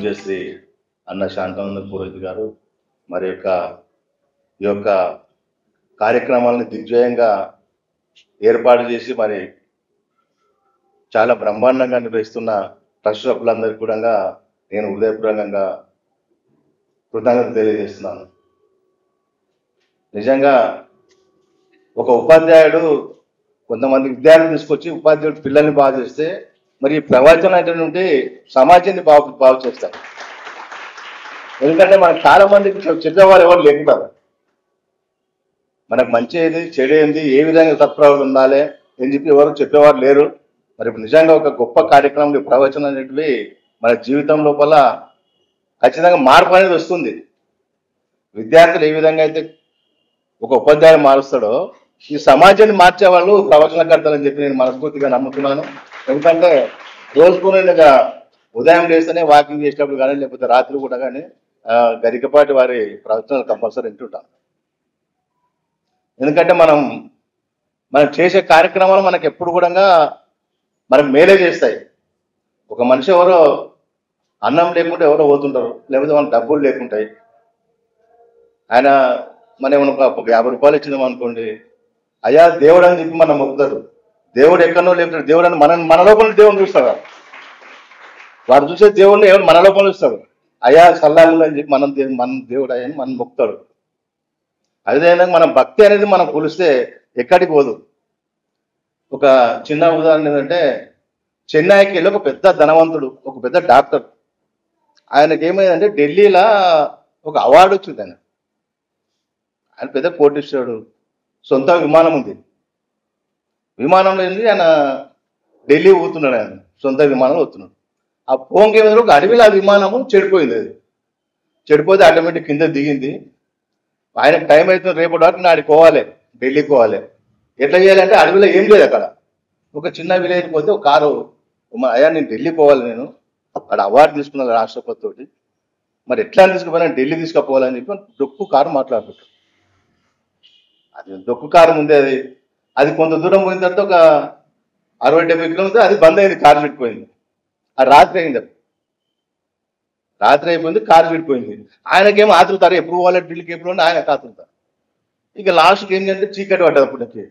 పూజ్యశ్రీ అన్న శాంతానంద పురోహిత్ గారు మరి ఈ యొక్క కార్యక్రమాలను దిగ్విజయంగా ఏర్పాటు చేసి మరి చాలా బ్రహ్మాండంగా నిర్వహిస్తున్న ట్రస్ట్ సభ్యులందరికీ కూడా నేను హృదయపూర్వకంగా కృతజ్ఞతలు తెలియజేస్తున్నాను. నిజంగా ఒక ఉపాధ్యాయుడు కొంతమంది విద్యార్థులు తీసుకొచ్చి ఉపాధ్యాయుడు పిల్లల్ని బాగు చేస్తే మరి ప్రవచనం అంటే సమాజాన్ని బాగు చేస్తారు. ఎందుకంటే మనకు చాలా మందికి చెప్పేవారు ఎవరు లేకుంటారు. మనకు మంచి ఏది చెడు ఏంది ఏ విధంగా సత్ప్రవర్తన ఉండాలి అని చెప్పి ఎవరు చెప్పేవారు లేరు. మరి నిజంగా ఒక గొప్ప కార్యక్రమం ప్రవచనం అనేటివి మన జీవితం లోపల ఖచ్చితంగా మార్పు అనేది వస్తుంది. విద్యార్థులు ఏ విధంగా అయితే ఒక ఉపాధ్యాయులు మారుస్తాడో ఈ సమాజాన్ని మార్చే వాళ్ళు ప్రవచనకర్తలని చెప్పి నేను మనస్ఫూర్తిగా నమ్ముతున్నాను. ఎందుకంటే రోజుకు ఉదయం లేస్తేనే వాకింగ్ చేసేటప్పుడు కానీ లేకపోతే రాత్రి కూడా కానీ గరికపాటి వారి ప్రవచనాలు కంపల్సరీ వింటుంటాం. ఎందుకంటే మనం చేసే కార్యక్రమాలు మనకు ఎప్పుడు కూడా మనకు మేలే చేస్తాయి. ఒక మనిషి ఎవరో అన్నం లేకుంటే ఎవరో పోతుంటారు, లేకపోతే మన డబ్బులు లేకుంటాయి. ఆయన మనం ఏమన్నా ఒక 50 రూపాయలు ఇచ్చిందాం అనుకోండి, అయ్యా దేవుడు అని చెప్పి మనం మొక్కుతారు. దేవుడు ఎక్కడో లేకపోతే దేవుడు అని మన లోపల దేవుని చూస్తాడు. వాడు చూసే దేవుడిని ఎవరు మన లోపల చూస్తాడు. అయ్యా సల్లాలు అని చెప్పి మన దేవుడు అయ్యని మనం మొక్కుతాడు. అదేవిధంగా మనం భక్తి అనేది మనం కొలిస్తే ఎక్కడికి పోదు. ఒక చిన్న ఉదాహరణ ఏంటంటే చెన్నైకి వెళ్ళి ఒక పెద్ద ధనవంతుడు, ఒక పెద్ద డాక్టర్, ఆయనకి ఏమైందంటే ఢిల్లీలో ఒక అవార్డు వచ్చింది. ఆయన పెద్ద కోటీశ్వరుడు, సొంత విమానం ఉంది. విమానంలో ఏంది ఆయన ఢిల్లీ పోతున్నాడు. ఆయన సొంత విమానంలో పోతున్నాడు. ఆ పోంగేమో ఒక అడవిలో ఆ విమానము చెడిపోయింది. అది చెడిపోతే ఆటోమేటిక్ కింద దిగింది. ఆయనకు టైం అవుతుంది, రేపటి వరకు నాడికి పోవాలి, ఢిల్లీకి పోవాలి. ఎట్లా చేయాలంటే అడవిలో ఏం లేదు. అక్కడ ఒక చిన్న విలేజ్ పోతే ఒక కారు, అయ్యా నేను ఢిల్లీ పోవాలి, నేను అక్కడ అవార్డు తీసుకున్నాను రాష్ట్రపతి తోటి, మరి ఎట్లా తీసుకుపోయినా ఢిల్లీ తీసుకుపోవాలని చెప్పి డొక్కు కారు మాట్లాడుకుంటాడు. అది డొక్కు కారు ముందే అది కొంత దూరం పోయిన తర్వాత ఒక 60-70 కిలోమీటర్లు అది బంద్ అయింది, కారు విడిపోయింది. అది రాత్రి అయింది, రాత్రి అయిపోయింది, కారు విడిపోయింది. ఆయనకేమో ఆతృతారు, ఎప్పుడు పోవాలి ఢిల్లీకి, ఎప్పుడు ఆయన ఆతృతారు. ఇక లాస్ట్కి ఏంటంటే చీకటి పడ్డది. అప్పటికి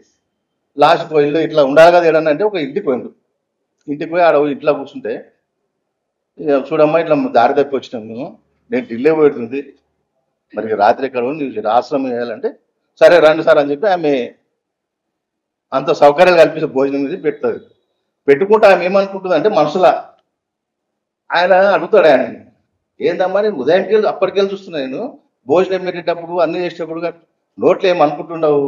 లాస్ట్ ఇల్లు ఇట్లా ఉండాలి కదా ఏడన్నా అంటే ఒక ఇంటికి పోయిండు. ఇంటికి పోయి ఆడ ఇంట్లో కూర్చుంటే, ఇక చూడమ్మా ఇట్లా దారి తప్పి వచ్చినాము, నేను ఢిల్లీ పోతుంది, మరి రాత్రి ఎక్కడ నీకు ఆశ్రమం చేయాలంటే సరే రండి సార్ అని చెప్పి ఆమె అంత సౌకర్యాలు కల్పిస్తే భోజనం ఇది పెడుతుంది. పెట్టుకుంటే ఆమె ఏమనుకుంటుంది అంటే మనసులా ఆయన అడుగుతాడు, ఆయన ఏందమ్మా నేను ఉదయంకి వెళ్ళి అప్పటికెళ్ళి చూస్తున్నా, నేను భోజనం పెట్టేటప్పుడు అన్ని చేసేటప్పుడు నోట్లో ఏమనుకుంటుండవు,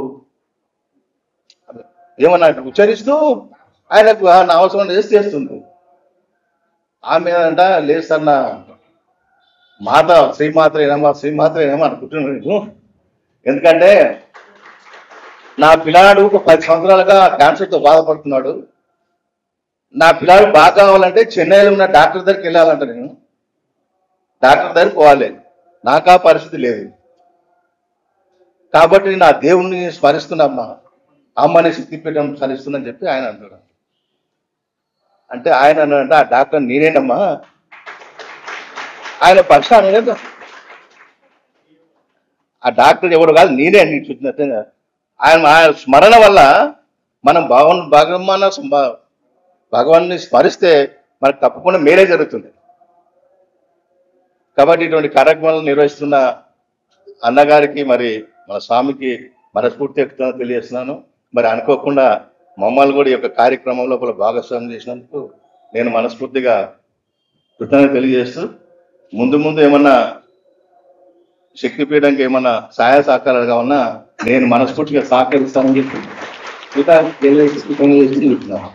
ఏమన్నా ఉచ్చరిస్తూ ఆయనకు నా అవసరం చేస్తుంది. ఆమె అంట లేదు సార్ నా మాత శ్రీమాత్రేనమ్మా అనుకుంటున్నాను నేను. ఎందుకంటే నా పిల్లాడు ఒక 10 సంవత్సరాలుగా క్యాన్సర్తో బాధపడుతున్నాడు. నా పిల్లాడు బాగా కావాలంటే చెన్నైలో ఉన్న డాక్టర్ దగ్గరికి వెళ్ళాలంట, నేను డాక్టర్ దగ్గరికి పోవాలి, నాకు ఆ పరిస్థితి లేదు. కాబట్టి నా దేవుణ్ణి స్మరిస్తున్నమ్మా, అమ్మని శక్తిపీఠం స్మరిస్తుందని చెప్పి ఆయన అంటాడు. అంటే ఆయన అన్నాడంటే ఆ డాక్టర్ నేనేనమ్మా, ఆయన పరిస్థితి కదా, ఆ డాక్టర్ ఎవరు కాదు నేనే అని చూసినట్టు. ఆయన స్మరణ వల్ల మనం భగవాన్ని స్మరిస్తే మనకు తప్పకుండా మేలే జరుగుతుంది. కాబట్టి ఇటువంటి కార్యక్రమాలు నిర్వహిస్తున్న అన్నగారికి మరి మన స్వామికి మనస్ఫూర్తిగా తెలియజేస్తున్నాను. మరి అనుకోకుండా మమ్మల్ని కూడా ఈ యొక్క కార్యక్రమం లోపల భాగస్వామ్యం చేసినందుకు నేను మనస్ఫూర్తిగా కృతజ్ఞత తెలియజేస్తూ, ముందు ఏమన్నా శక్తిపీఠంకి ఏమన్నా సహాయ సహకారాలుగా ఉన్నా నేను మనస్ఫూర్తిగా సహకరిస్తానని చెప్పి తెలియజేస్తున్నాను.